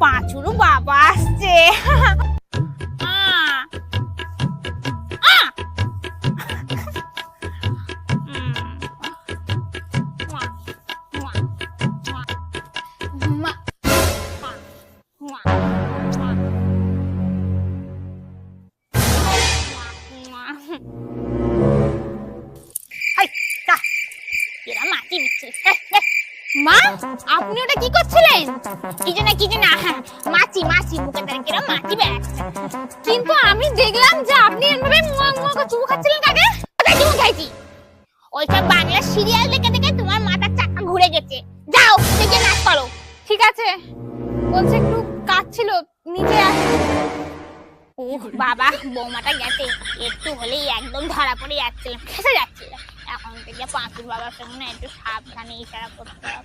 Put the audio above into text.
পাঁচুরু বাবা আসছে। মা, আপনি ওটা কি করছিলেন? কিছু না মাছি বুকে ধরে কিরম মাছি বেড়াচ্ছে। কিন্তু আমি দেখলাম যে আপনি এভাবে মুয়া মুয়া করে চুমু খাচ্ছিলেন। কাকে কোথায় চুমু খাইছি? ওইসব বাংলা সিরিয়াল দেখে দেখে তোমার মাথার চাকা ঘুরে গেছে। যাও নিজে নাচ করো। ঠিক আছে, বলছে একটু কাজ ছিল, নিচে আস। উহ বাবা, বৌমাটা গেছে, একটু হলেই একদম ধরা পড়ে যাচ্ছিলাম, ফেসে যাচ্ছিল। এখন থেকে পাঁচুর বাবার সামনে একটু সাবধানে ইশারা করতে হবে।